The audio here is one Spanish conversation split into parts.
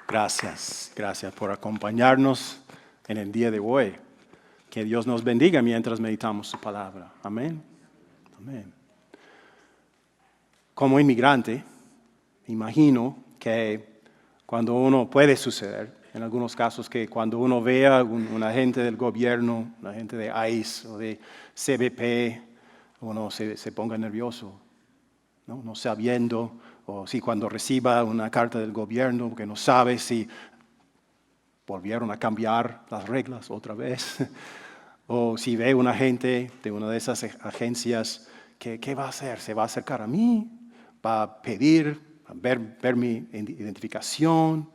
Gracias por acompañarnos en el día de hoy. Que Dios nos bendiga mientras meditamos su palabra. Amén. Amén. Como inmigrante, imagino que cuando uno puede suceder, en algunos casos que cuando uno vea un agente del gobierno, un agente de ICE o de CBP, uno se ponga nervioso, no sabiendo, o si cuando reciba una carta del gobierno que no sabe si volvieron a cambiar las reglas otra vez, o si ve un agente de una de esas agencias, ¿qué va a hacer? ¿Se va a acercar a mí? ¿Va a pedir, ver mi identificación?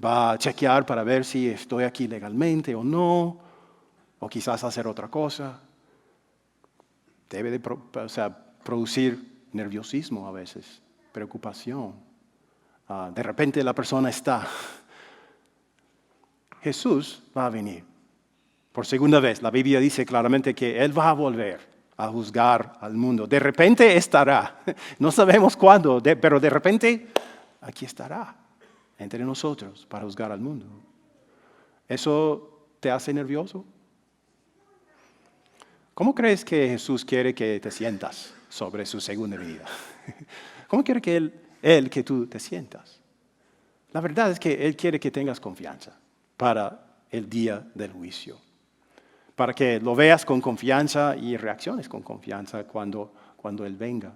¿Va a chequear para ver si estoy aquí legalmente o no? ¿O quizás hacer otra cosa? Debe de producir nerviosismo a veces, preocupación. De repente la persona está. Jesús va a venir por segunda vez. La Biblia dice claramente que Él va a volver a juzgar al mundo. De repente estará. No sabemos cuándo, pero de repente aquí estará entre nosotros para juzgar al mundo. ¿Eso te hace nervioso? ¿Cómo crees que Jesús quiere que te sientas sobre su segunda venida? ¿Cómo quiere que Él que tú te sientas? La verdad es que Él quiere que tengas confianza para el día del juicio, para que lo veas con confianza y reacciones con confianza cuando Él venga.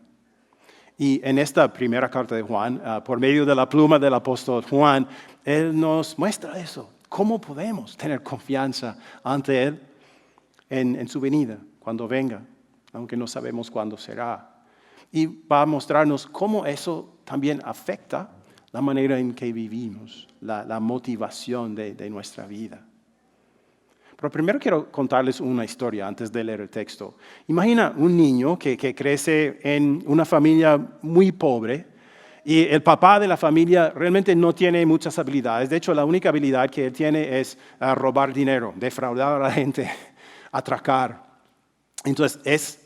Y en esta primera carta de Juan, por medio de la pluma del apóstol Juan, Él nos muestra eso, cómo podemos tener confianza ante Él en su venida, cuando venga, aunque no sabemos cuándo será. Y va a mostrarnos cómo eso también afecta la manera en que vivimos, la motivación de nuestra vida. Pero primero quiero contarles una historia antes de leer el texto. Imagina un niño que crece en una familia muy pobre y el papá de la familia realmente no tiene muchas habilidades. De hecho, la única habilidad que él tiene es robar dinero, defraudar a la gente, atracar. Entonces,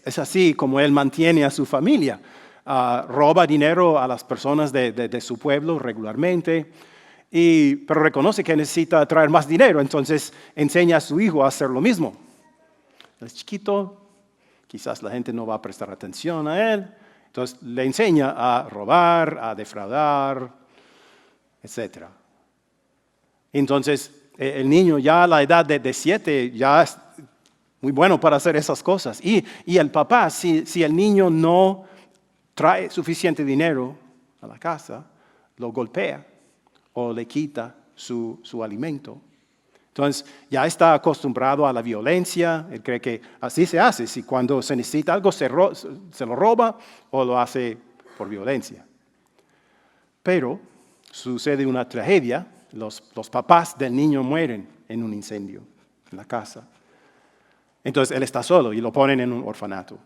es así como él mantiene a su familia. Roba dinero a las personas de su pueblo regularmente, pero reconoce que necesita traer más dinero, entonces enseña a su hijo a hacer lo mismo. Él es chiquito, quizás la gente no va a prestar atención a él, entonces le enseña a robar, a defraudar, etc. Entonces, el niño ya a la edad de 7 ya es muy bueno para hacer esas cosas. Y el papá, si el niño no trae suficiente dinero a la casa, lo golpea o le quita su alimento. Entonces ya está acostumbrado a la violencia. Él cree que así se hace. Si cuando se necesita algo se lo roba o lo hace por violencia. Pero sucede una tragedia. Los papás del niño mueren en un incendio en la casa. Entonces él está solo y lo ponen en un orfanato.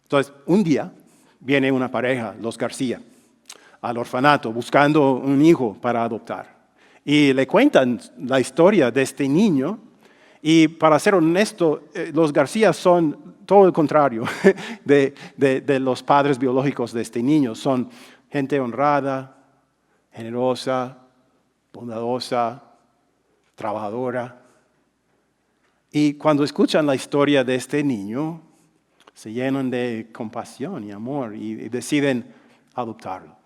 Entonces un día viene una pareja, los García, al orfanato buscando un hijo para adoptar. Y le cuentan la historia de este niño. Y para ser honesto, los García son todo el contrario de los padres biológicos de este niño. Son gente honrada, generosa, bondadosa, trabajadora. Y cuando escuchan la historia de este niño, se llenan de compasión y amor y deciden adoptarlo.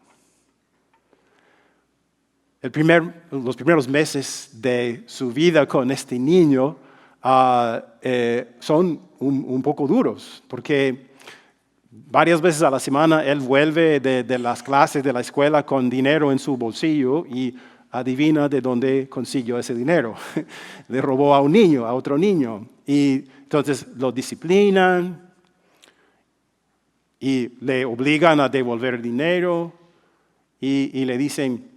Los primeros meses de su vida con este niño son un poco duros, porque varias veces a la semana él vuelve de las clases de la escuela con dinero en su bolsillo y adivina de dónde consiguió ese dinero. Le robó a un niño, a otro niño. Y entonces lo disciplinan y le obligan a devolver el dinero y le dicen,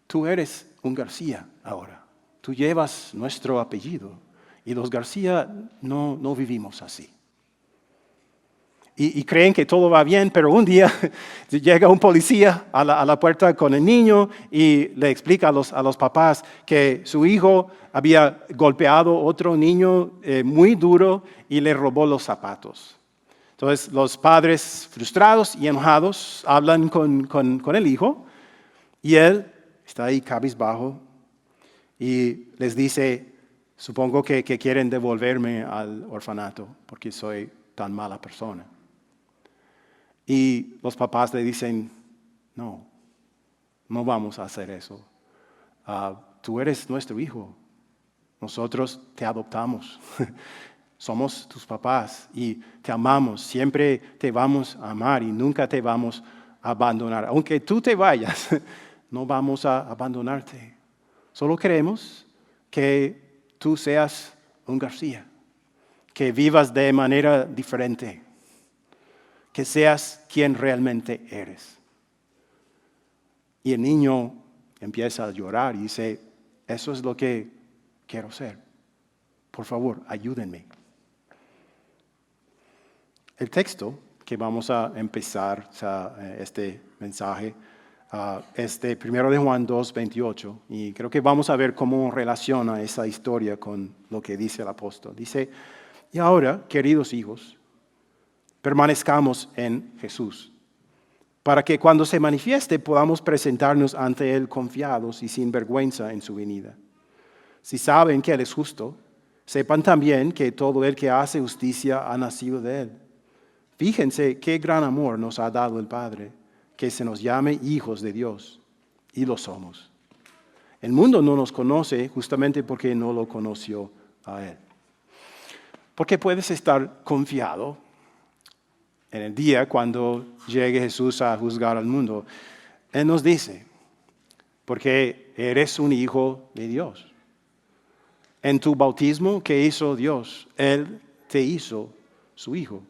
tú eres un García ahora. Tú llevas nuestro apellido y los García no vivimos así. Y creen que todo va bien, pero un día llega un policía a la puerta con el niño y le explica a los papás que su hijo había golpeado a otro niño muy duro y le robó los zapatos. Entonces los padres frustrados y enojados hablan con el hijo Y él está ahí cabizbajo y les dice, supongo que quieren devolverme al orfanato porque soy tan mala persona. Y los papás le dicen, no vamos a hacer eso. Tú eres nuestro hijo. Nosotros te adoptamos. Somos tus papás y te amamos. Siempre te vamos a amar y nunca te vamos a abandonar. Aunque tú te vayas, no vamos a abandonarte. Solo queremos que tú seas un García, que vivas de manera diferente, que seas quien realmente eres. Y el niño empieza a llorar y dice, eso es lo que quiero ser. Por favor, ayúdenme. El texto que vamos a empezar este mensaje es de 1 de Juan 2:28 y creo que vamos a ver cómo relaciona esa historia con lo que dice el apóstol. Dice, y ahora, queridos hijos, permanezcamos en Jesús, para que cuando se manifieste podamos presentarnos ante Él confiados y sin vergüenza en su venida. Si saben que Él es justo, sepan también que todo el que hace justicia ha nacido de Él. Fíjense qué gran amor nos ha dado el Padre, que se nos llame hijos de Dios, y lo somos. El mundo no nos conoce justamente porque no lo conoció a Él. Porque puedes estar confiado en el día cuando llegue Jesús a juzgar al mundo. Él nos dice, porque eres un hijo de Dios. En tu bautismo, ¿qué hizo Dios? Él te hizo su hijo.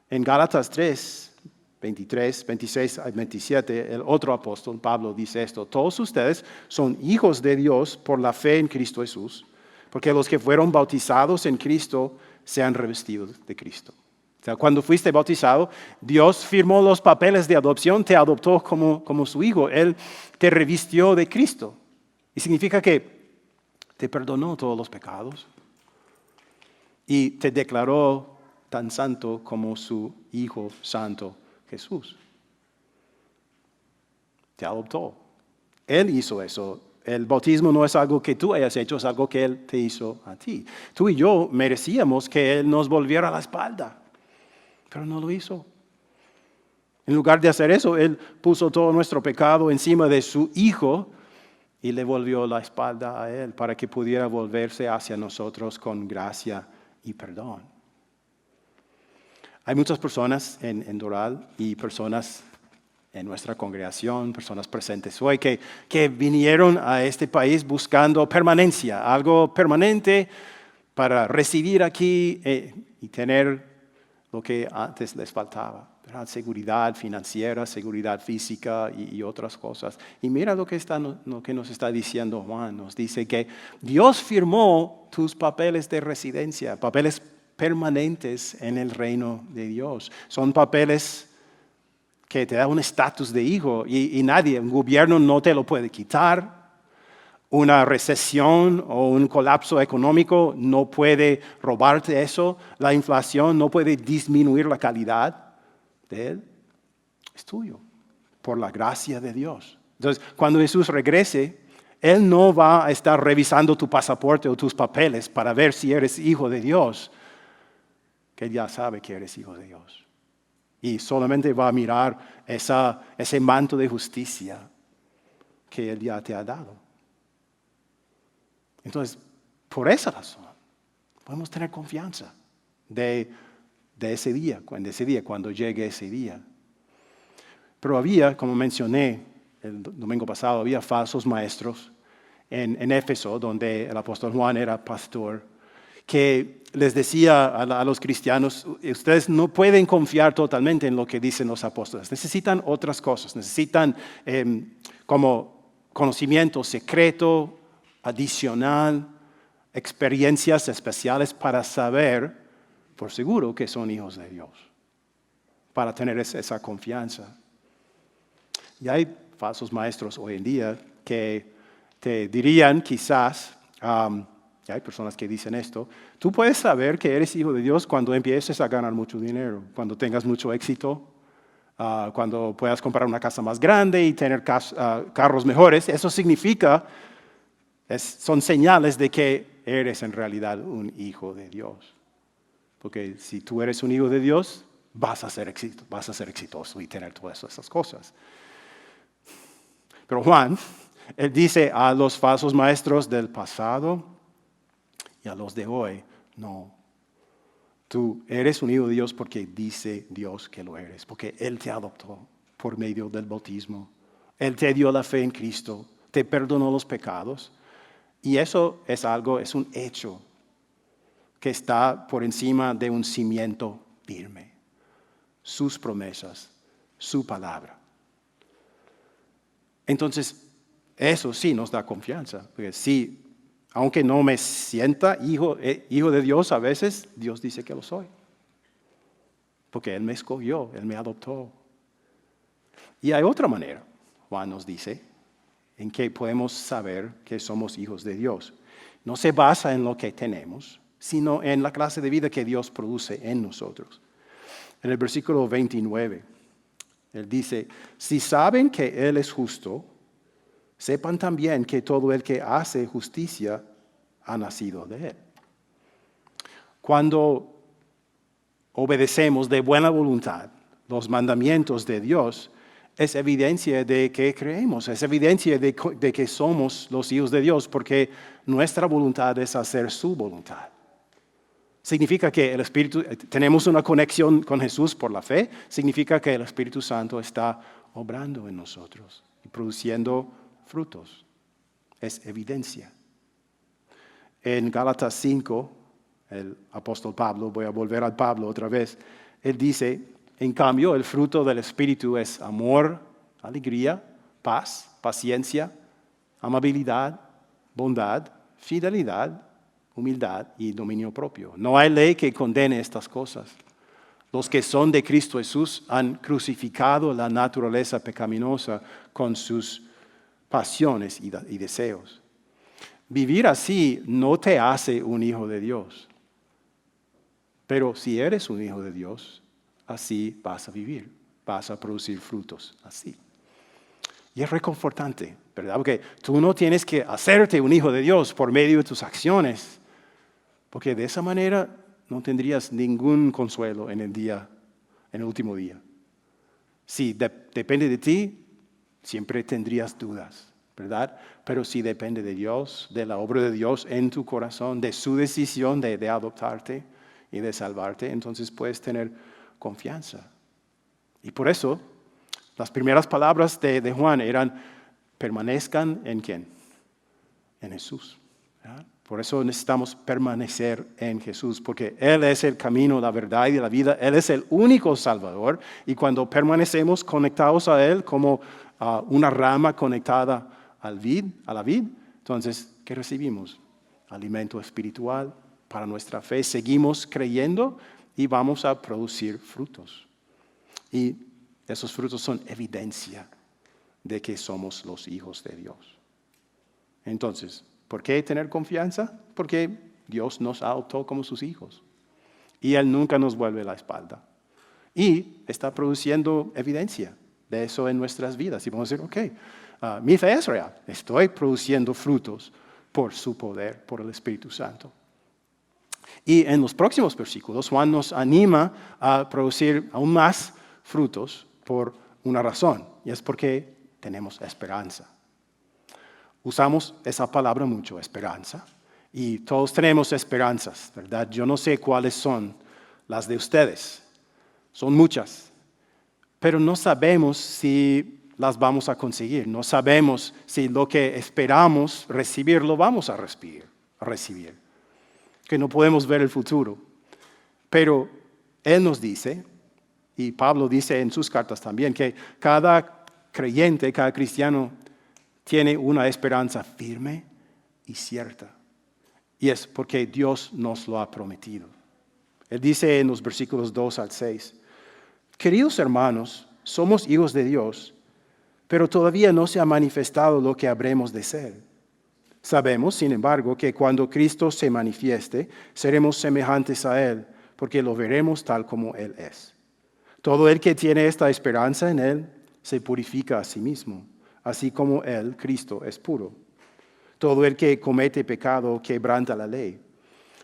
En Gálatas 3, 23, 26 a 27, el otro apóstol, Pablo, dice esto. Todos ustedes son hijos de Dios por la fe en Cristo Jesús, porque los que fueron bautizados en Cristo se han revestido de Cristo. O sea, cuando fuiste bautizado, Dios firmó los papeles de adopción, te adoptó como su hijo. Él te revistió de Cristo. Y significa que te perdonó todos los pecados y te declaró tan santo como su Hijo Santo Jesús. Te adoptó. Él hizo eso. El bautismo no es algo que tú hayas hecho, es algo que Él te hizo a ti. Tú y yo merecíamos que Él nos volviera la espalda, pero no lo hizo. En lugar de hacer eso, Él puso todo nuestro pecado encima de su Hijo y le volvió la espalda a Él para que pudiera volverse hacia nosotros con gracia y perdón. Hay muchas personas en Doral y personas en nuestra congregación, personas presentes hoy, que vinieron a este país buscando permanencia, algo permanente para residir aquí y tener lo que antes les faltaba, ¿verdad? Seguridad financiera, seguridad física y otras cosas. Y mira lo que nos está diciendo Juan. Nos dice que Dios firmó tus papeles de residencia, papeles permanentes en el reino de Dios. Son papeles que te dan un estatus de hijo y nadie, un gobierno no te lo puede quitar. Una recesión o un colapso económico no puede robarte eso. La inflación no puede disminuir la calidad de él. Es tuyo, por la gracia de Dios. Entonces, cuando Jesús regrese, Él no va a estar revisando tu pasaporte o tus papeles para ver si eres hijo de Dios, que Él ya sabe que eres hijo de Dios. Y solamente va a mirar ese manto de justicia que Él ya te ha dado. Entonces, por esa razón, podemos tener confianza de ese día, cuando llegue ese día. Pero había, como mencioné el domingo pasado, había falsos maestros en Éfeso, donde el apóstol Juan era pastor, que les decía a los cristianos, ustedes no pueden confiar totalmente en lo que dicen los apóstoles. Necesitan otras cosas, necesitan como conocimiento secreto, adicional, experiencias especiales para saber por seguro que son hijos de Dios, para tener esa confianza. Y hay falsos maestros hoy en día que te dirían quizás, y hay personas que dicen esto, tú puedes saber que eres hijo de Dios cuando empieces a ganar mucho dinero, cuando tengas mucho éxito, cuando puedas comprar una casa más grande y tener carros mejores, eso significa, son señales de que eres en realidad un hijo de Dios. Porque si tú eres un hijo de Dios, vas a ser exitoso y tener todas esas cosas. Pero Juan, él dice a los falsos maestros del pasado y a los de hoy, no. Tú eres un hijo de Dios porque dice Dios que lo eres, porque Él te adoptó por medio del bautismo. Él te dio la fe en Cristo, te perdonó los pecados. Y eso es un hecho que está por encima de un cimiento firme. Sus promesas, su palabra. Entonces, eso sí nos da confianza, porque sí, aunque no me sienta hijo de Dios a veces, Dios dice que lo soy. Porque Él me escogió, Él me adoptó. Y hay otra manera, Juan nos dice, en que podemos saber que somos hijos de Dios. No se basa en lo que tenemos, sino en la clase de vida que Dios produce en nosotros. En el versículo 29, Él dice, si saben que Él es justo, sepan también que todo el que hace justicia ha nacido de Él. Cuando obedecemos de buena voluntad los mandamientos de Dios, es evidencia de que creemos, es evidencia de que somos los hijos de Dios, porque nuestra voluntad es hacer su voluntad. Significa que el Espíritu, tenemos una conexión con Jesús por la fe, significa que el Espíritu Santo está obrando en nosotros y produciendo frutos. Es evidencia. En Gálatas 5, el apóstol Pablo, voy a volver al Pablo otra vez, él dice, en cambio, el fruto del Espíritu es amor, alegría, paz, paciencia, amabilidad, bondad, fidelidad, humildad y dominio propio. No hay ley que condene estas cosas. Los que son de Cristo Jesús han crucificado la naturaleza pecaminosa con sus pasiones y deseos. Vivir así no te hace un hijo de Dios. Pero si eres un hijo de Dios, así vas a vivir, vas a producir frutos así. Y es reconfortante, ¿verdad? Porque tú no tienes que hacerte un hijo de Dios por medio de tus acciones, porque de esa manera no tendrías ningún consuelo en el último día. Si depende de ti, siempre tendrías dudas, ¿verdad? Pero si depende de Dios, de la obra de Dios en tu corazón, de su decisión de adoptarte y de salvarte, entonces puedes tener confianza. Y por eso, las primeras palabras de Juan eran, permanezcan en ¿quién? En Jesús. ¿Verdad? Por eso necesitamos permanecer en Jesús, porque Él es el camino, la verdad y la vida. Él es el único Salvador. Y cuando permanecemos conectados a Él como una rama conectada a la vid, entonces, ¿qué recibimos? Alimento espiritual para nuestra fe. Seguimos creyendo y vamos a producir frutos. Y esos frutos son evidencia de que somos los hijos de Dios. Entonces, ¿por qué tener confianza? Porque Dios nos adoptó como sus hijos. Y Él nunca nos vuelve la espalda. Y está produciendo evidencia de eso en nuestras vidas. Y vamos a decir, ok, mi fe es real. Estoy produciendo frutos por su poder, por el Espíritu Santo. Y en los próximos versículos, Juan nos anima a producir aún más frutos por una razón. Y es porque tenemos esperanza. Usamos esa palabra mucho, esperanza. Y todos tenemos esperanzas, ¿verdad? Yo no sé cuáles son las de ustedes. Son muchas. Pero no sabemos si las vamos a conseguir. No sabemos si lo que esperamos recibir lo vamos a recibir. Que no podemos ver el futuro. Pero Él nos dice, y Pablo dice en sus cartas también, que cada creyente, cada cristiano tiene una esperanza firme y cierta. Y es porque Dios nos lo ha prometido. Él dice en los versículos 2 al 6, queridos hermanos, somos hijos de Dios, pero todavía no se ha manifestado lo que habremos de ser. Sabemos, sin embargo, que cuando Cristo se manifieste, seremos semejantes a Él, porque lo veremos tal como Él es. Todo el que tiene esta esperanza en Él se purifica a sí mismo, así como Él, Cristo, es puro. Todo el que comete pecado quebranta la ley.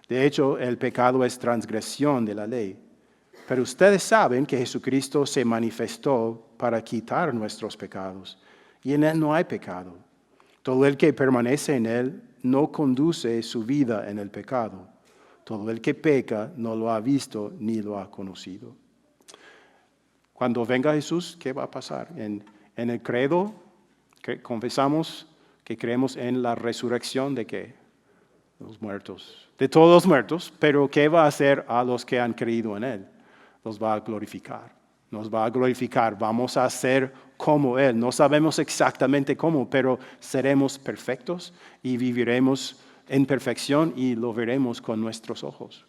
De hecho, el pecado es transgresión de la ley. Pero ustedes saben que Jesucristo se manifestó para quitar nuestros pecados, y en Él no hay pecado. Todo el que permanece en Él no conduce su vida en el pecado. Todo el que peca no lo ha visto ni lo ha conocido. Cuando venga Jesús, ¿qué va a pasar? En el credo confesamos que creemos en la resurrección de ¿qué? Los muertos, de todos los muertos, pero ¿qué va a hacer a los que han creído en Él? Los va a glorificar, nos va a glorificar, vamos a ser como Él. No sabemos exactamente cómo, pero seremos perfectos y viviremos en perfección y lo veremos con nuestros ojos.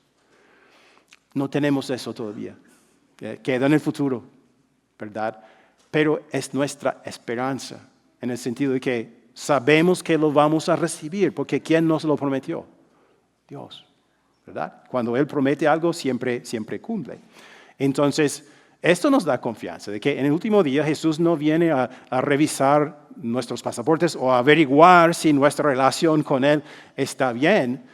No tenemos eso todavía, queda en el futuro, ¿verdad? Pero es nuestra esperanza, en el sentido de que sabemos que lo vamos a recibir, porque ¿quién nos lo prometió? Dios, ¿verdad? Cuando Él promete algo, siempre cumple. Entonces, esto nos da confianza de que en el último día Jesús no viene a revisar nuestros pasaportes o a averiguar si nuestra relación con Él está bien.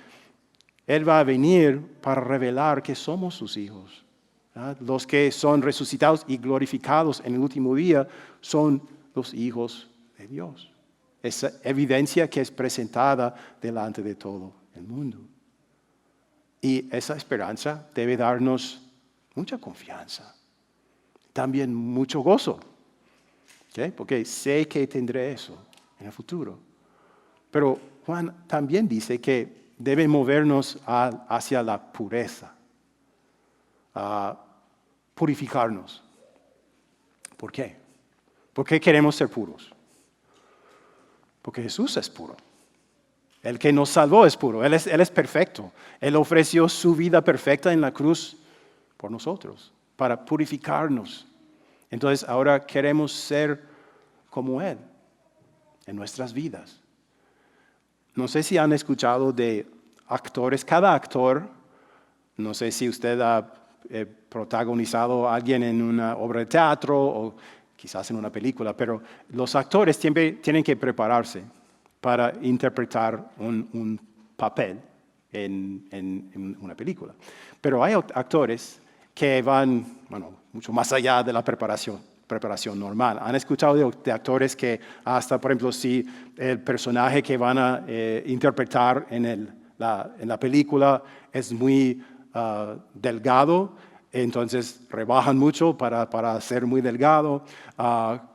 Él va a venir para revelar que somos sus hijos, ¿verdad? Los que son resucitados y glorificados en el último día son los hijos de Dios. Esa evidencia que es presentada delante de todo el mundo. Y esa esperanza debe darnos mucha confianza, también mucho gozo, ¿okay? Porque sé que tendré eso en el futuro. Pero Juan también dice que debe movernos hacia la pureza, a purificarnos. ¿Por qué? ¿Por qué queremos ser puros? Porque Jesús es puro. El que nos salvó es puro. Él es perfecto. Él ofreció su vida perfecta en la cruz por nosotros, para purificarnos. Entonces ahora queremos ser como Él en nuestras vidas. No sé si han escuchado de actores. Cada actor, no sé si usted ha protagonizado a alguien en una obra de teatro o quizás en una película, pero los actores siempre tienen que prepararse para interpretar un papel en una película. Pero hay actores que van, mucho más allá de la preparación normal. Han escuchado de actores que hasta, por ejemplo, si el personaje que van a interpretar en la película es muy delgado, entonces rebajan mucho para ser muy delgado,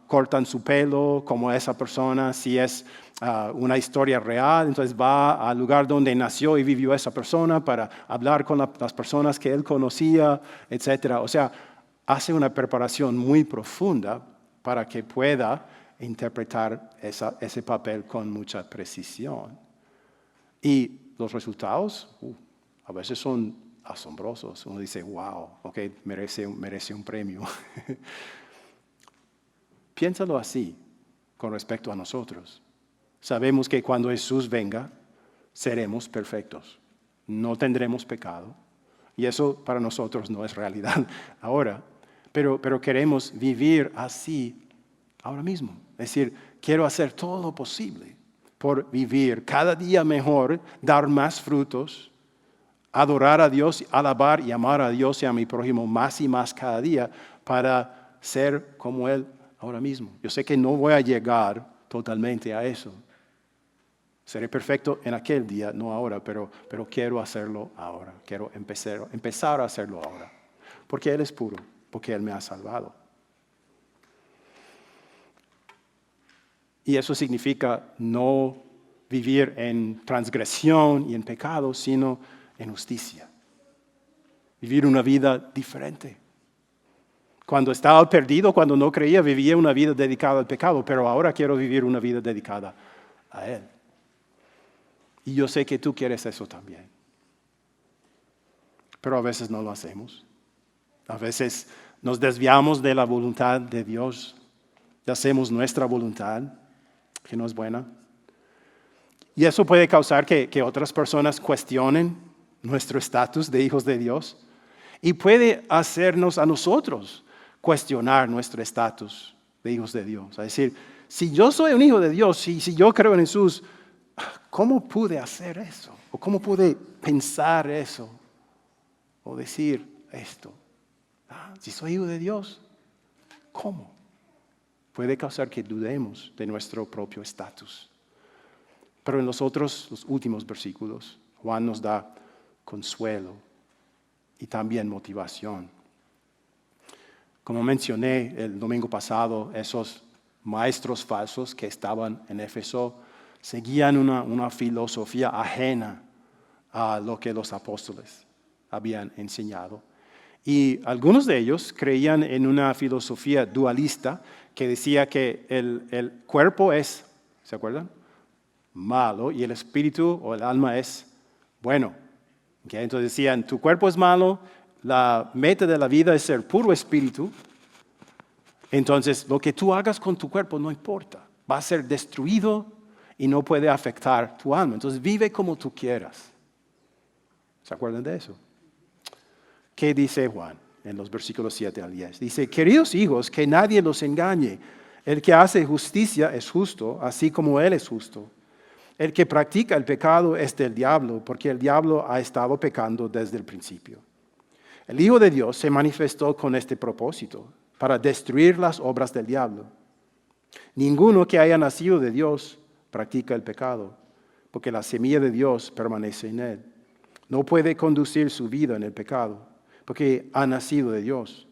cortan su pelo como esa persona. Si es una historia real, entonces va al lugar donde nació y vivió esa persona para hablar con las personas que él conocía, etc. O sea, hace una preparación muy profunda para que pueda interpretar ese papel con mucha precisión. Y los resultados a veces son asombrosos. Uno dice, wow, okay, merece un premio. Piénsalo así con respecto a nosotros. Sabemos que cuando Jesús venga, seremos perfectos. No tendremos pecado. Y eso para nosotros no es realidad ahora. Pero queremos vivir así ahora mismo. Es decir, quiero hacer todo lo posible por vivir cada día mejor, dar más frutos, adorar a Dios, alabar y amar a Dios y a mi prójimo más y más cada día para ser como Él ahora mismo. Yo sé que no voy a llegar totalmente a eso. Seré perfecto en aquel día, no ahora, pero quiero hacerlo ahora. Quiero empezar a hacerlo ahora. Porque Él es puro, porque Él me ha salvado. Y eso significa no vivir en transgresión y en pecado, sino en justicia. Vivir una vida diferente. Cuando estaba perdido, cuando no creía, vivía una vida dedicada al pecado, pero ahora quiero vivir una vida dedicada a Él. Y yo sé que tú quieres eso también. Pero a veces no lo hacemos. A veces nos desviamos de la voluntad de Dios y hacemos nuestra voluntad, que no es buena. Y eso puede causar que otras personas cuestionen nuestro estatus de hijos de Dios. Y puede hacernos a nosotros cuestionar nuestro estatus de hijos de Dios. Es decir, si yo soy un hijo de Dios, si yo creo en Jesús, ¿cómo pude hacer eso? ¿O cómo pude pensar eso? O decir esto. Si soy hijo de Dios, ¿cómo? Puede causar que dudemos de nuestro propio estatus. Pero en los últimos versículos, Juan nos da consuelo y también motivación. Como mencioné el domingo pasado, esos maestros falsos que estaban en Éfeso seguían una filosofía ajena a lo que los apóstoles habían enseñado. Y algunos de ellos creían en una filosofía dualista que decía que el cuerpo es, ¿se acuerdan?, malo y el espíritu o el alma es bueno. ¿Okay? Entonces decían, tu cuerpo es malo, la meta de la vida es ser puro espíritu. Entonces lo que tú hagas con tu cuerpo no importa, va a ser destruido y no puede afectar tu alma. Entonces vive como tú quieras. ¿Se acuerdan de eso? ¿Qué dice Juan en los versículos 7 al 10? Dice, queridos hijos, que nadie los engañe. El que hace justicia es justo, así como Él es justo. El que practica el pecado es del diablo, porque el diablo ha estado pecando desde el principio. El Hijo de Dios se manifestó con este propósito, para destruir las obras del diablo. Ninguno que haya nacido de Dios practica el pecado, porque la semilla de Dios permanece en él. No puede conducir su vida en el pecado, porque ha nacido de Dios.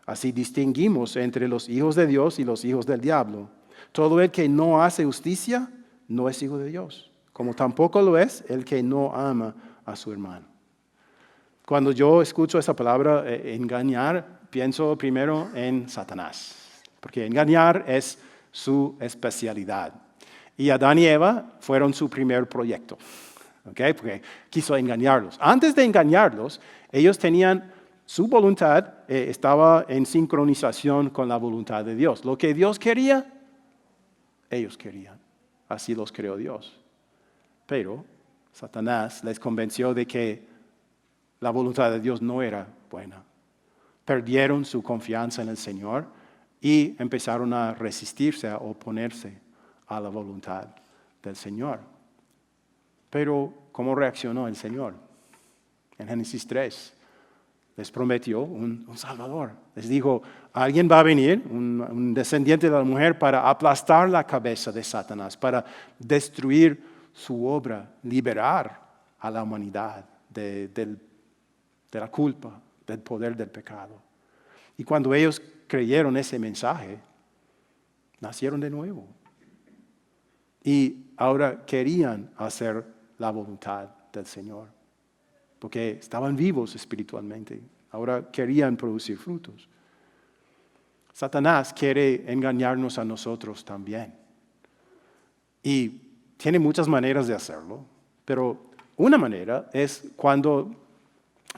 Así distinguimos entre los hijos de Dios y los hijos del diablo. Todo el que no hace justicia no es hijo de Dios, como tampoco lo es el que no ama a su hermano. Cuando yo escucho esa palabra engañar, pienso primero en Satanás, porque engañar es su especialidad. Y Adán y Eva fueron su primer proyecto, ¿okay? Porque quiso engañarlos. Antes de engañarlos, ellos tenían su voluntad, estaba en sincronización con la voluntad de Dios. Lo que Dios quería, ellos querían. Así los creó Dios. Pero Satanás les convenció de que la voluntad de Dios no era buena. Perdieron su confianza en el Señor y empezaron a resistirse, a oponerse a la voluntad del Señor. Pero, ¿cómo reaccionó el Señor? En Génesis 3, les prometió un Salvador. Les dijo, alguien va a venir, un descendiente de la mujer, para aplastar la cabeza de Satanás, para destruir su obra, liberar a la humanidad de la culpa, del poder del pecado. Y cuando ellos creyeron ese mensaje, nacieron de nuevo. Y ahora querían hacer la voluntad del Señor, porque estaban vivos espiritualmente. Ahora querían producir frutos. Satanás quiere engañarnos a nosotros también. Y tiene muchas maneras de hacerlo, pero una manera es cuando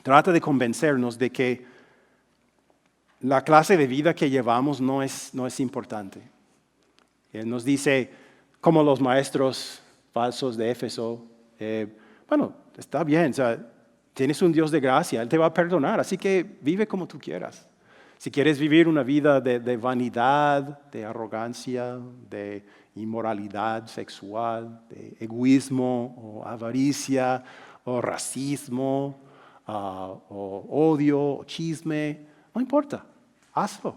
trata de convencernos de que la clase de vida que llevamos no es importante. Él nos dice, como los maestros falsos de Éfeso, bueno, está bien, o sea, tienes un Dios de gracia, Él te va a perdonar, así que vive como tú quieras. Si quieres vivir una vida de vanidad, de arrogancia, de inmoralidad sexual, de egoísmo o avaricia o racismo, o odio o chisme, no importa, hazlo,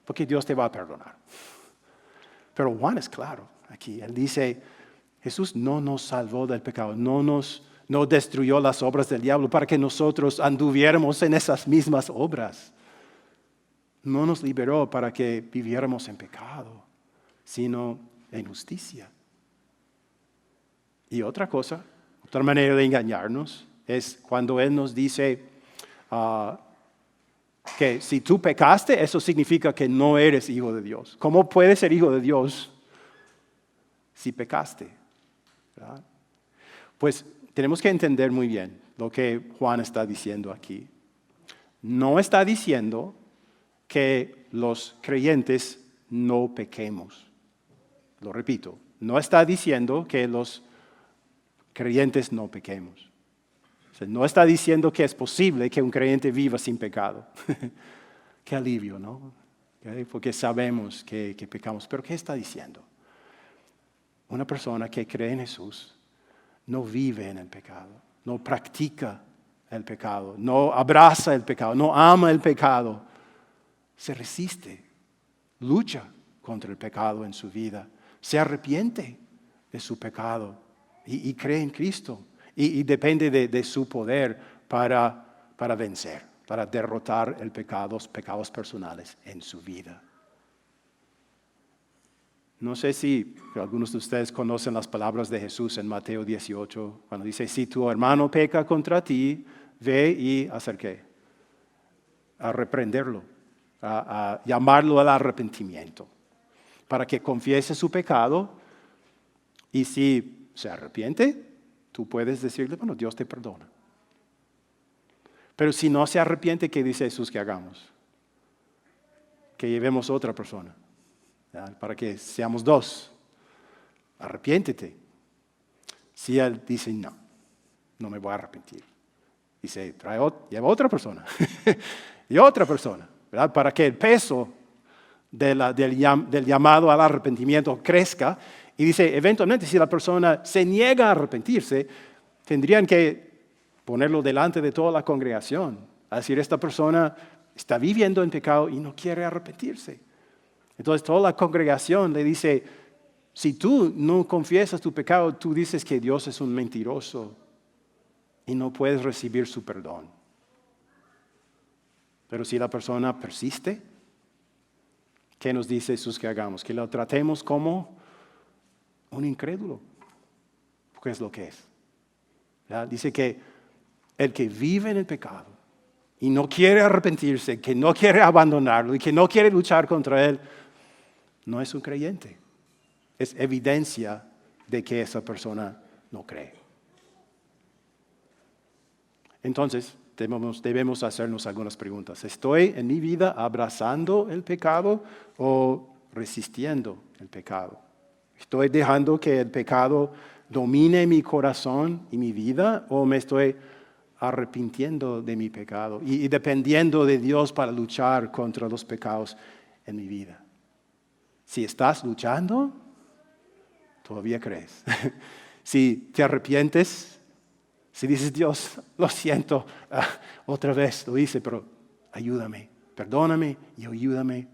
porque Dios te va a perdonar. Pero Juan es claro aquí, él dice, Jesús no nos salvó del pecado, no destruyó las obras del diablo para que nosotros anduviéramos en esas mismas obras. No nos liberó para que viviéramos en pecado, sino en justicia. Y otra cosa, otra manera de engañarnos es cuando Él nos dice que si tú pecaste, eso significa que no eres hijo de Dios. ¿Cómo puedes ser hijo de Dios si pecaste? ¿Verdad? Pues tenemos que entender muy bien lo que Juan está diciendo aquí. No está diciendo que los creyentes no pequemos. Lo repito, no está diciendo que los creyentes no pequemos. O sea, no está diciendo que es posible que un creyente viva sin pecado. Qué alivio, ¿no? ¿Okay? Porque sabemos que pecamos. Pero ¿qué está diciendo? Una persona que cree en Jesús no vive en el pecado, no practica el pecado, no abraza el pecado, no ama el pecado. Se resiste, lucha contra el pecado en su vida, se arrepiente de su pecado y cree en Cristo y depende de su poder para vencer, para derrotar los pecados personales en su vida. No sé si algunos de ustedes conocen las palabras de Jesús en Mateo 18, cuando dice, si tu hermano peca contra ti, ve y hacer qué, a reprenderlo, a llamarlo al arrepentimiento, para que confiese su pecado y si se arrepiente, tú puedes decirle, bueno, Dios te perdona. Pero si no se arrepiente, ¿qué dice Jesús que hagamos? Que llevemos a otra persona, ¿ya? Para que seamos dos. Arrepiéntete. Si él dice, no me voy a arrepentir. Dice, lleva otra persona. Y otra persona, ¿verdad? Para que el peso del llamado al arrepentimiento crezca. Y dice, eventualmente, si la persona se niega a arrepentirse, tendrían que ponerlo delante de toda la congregación. A decir, esta persona está viviendo en pecado y no quiere arrepentirse. Entonces toda la congregación le dice, si tú no confiesas tu pecado, tú dices que Dios es un mentiroso y no puedes recibir su perdón. Pero si la persona persiste, ¿qué nos dice Jesús que hagamos? Que lo tratemos como un incrédulo, porque es lo que es. ¿Ya? Dice que el que vive en el pecado y no quiere arrepentirse, que no quiere abandonarlo y que no quiere luchar contra él, no es un creyente. Es evidencia de que esa persona no cree. Entonces, debemos hacernos algunas preguntas. ¿Estoy en mi vida abrazando el pecado o resistiendo el pecado? ¿Estoy dejando que el pecado domine mi corazón y mi vida o me estoy arrepintiendo de mi pecado y dependiendo de Dios para luchar contra los pecados en mi vida? Si estás luchando, todavía crees. Si te arrepientes, si dices, Dios, lo siento, otra vez lo hice, pero ayúdame, perdóname y ayúdame,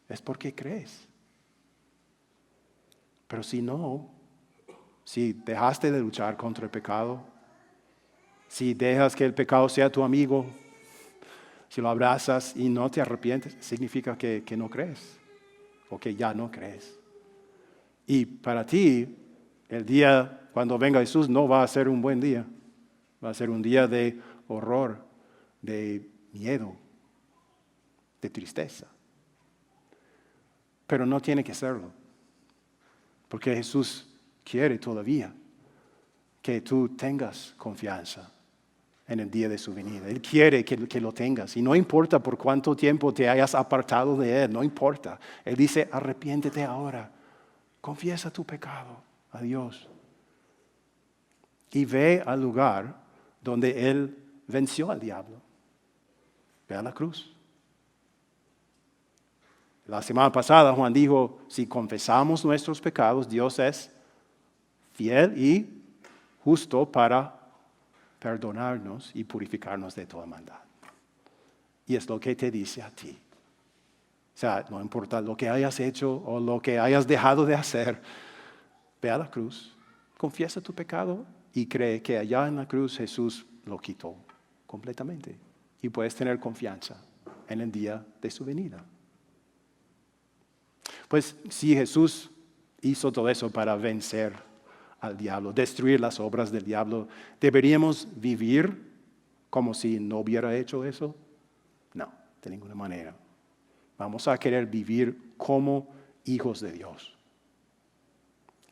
es porque crees. Pero si no, si dejaste de luchar contra el pecado, si dejas que el pecado sea tu amigo, si lo abrazas y no te arrepientes, significa que no crees o que ya no crees. Y para ti, el día cuando venga Jesús no va a ser un buen día. Va a ser un día de horror, de miedo, de tristeza. Pero no tiene que serlo. Porque Jesús quiere todavía que tú tengas confianza en el día de su venida. Él quiere que lo tengas. Y no importa por cuánto tiempo te hayas apartado de Él, no importa. Él dice, arrepiéntete ahora. Confiesa tu pecado a Dios. Y ve al lugar donde Él venció al diablo. Ve a la cruz. La semana pasada Juan dijo, si confesamos nuestros pecados, Dios es fiel y justo para perdonarnos y purificarnos de toda maldad. Y es lo que te dice a ti. O sea, no importa lo que hayas hecho o lo que hayas dejado de hacer, ve a la cruz, confiesa tu pecado y cree que allá en la cruz Jesús lo quitó completamente. Y puedes tener confianza en el día de su venida. Pues si Jesús hizo todo eso para vencer al diablo, destruir las obras del diablo, ¿deberíamos vivir como si no hubiera hecho eso? No, de ninguna manera. Vamos a querer vivir como hijos de Dios.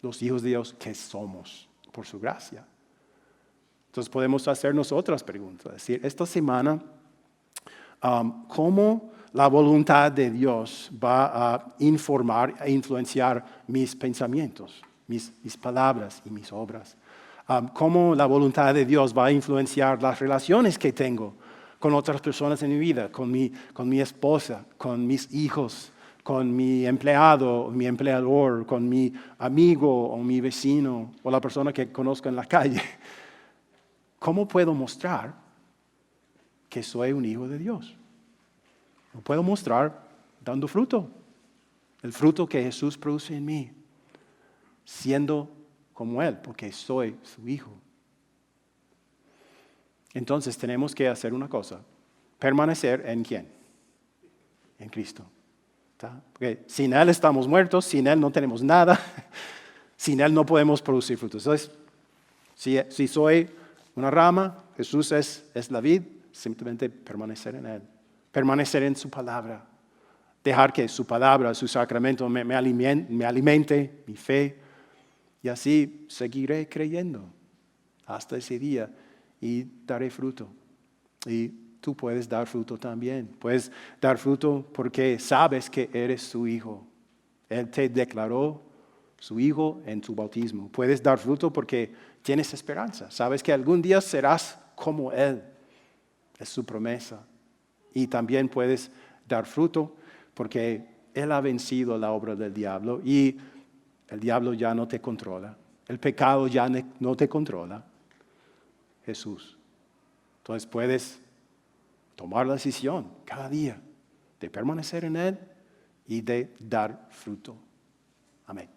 Los hijos de Dios que somos por su gracia. Entonces podemos hacernos otras preguntas. Es decir, esta semana, ¿cómo la voluntad de Dios va a informar e influenciar mis pensamientos, mis palabras y mis obras? ¿Cómo la voluntad de Dios va a influenciar las relaciones que tengo con otras personas en mi vida, con mi esposa, con mis hijos, con mi empleado, mi empleador, con mi amigo o mi vecino o la persona que conozco en la calle. ¿Cómo puedo mostrar que soy un hijo de Dios? Lo puedo mostrar dando fruto, el fruto que Jesús produce en mí, siendo como Él, porque soy su hijo. Entonces tenemos que hacer una cosa, permanecer en ¿quién? En Cristo. ¿Está? Porque sin Él estamos muertos, sin Él no tenemos nada, sin Él no podemos producir frutos. Entonces, si soy una rama, Jesús es la vid, simplemente permanecer en Él, permanecer en su palabra, dejar que su palabra, su sacramento me alimente mi fe, y así seguiré creyendo hasta ese día y daré fruto. Y tú puedes dar fruto también. Puedes dar fruto porque sabes que eres su hijo. Él te declaró su hijo en tu bautismo. Puedes dar fruto porque tienes esperanza. Sabes que algún día serás como Él. Es su promesa. Y también puedes dar fruto porque Él ha vencido la obra del diablo y el diablo ya no te controla. El pecado ya no te controla. Jesús. Entonces puedes tomar la decisión cada día de permanecer en Él y de dar fruto. Amén.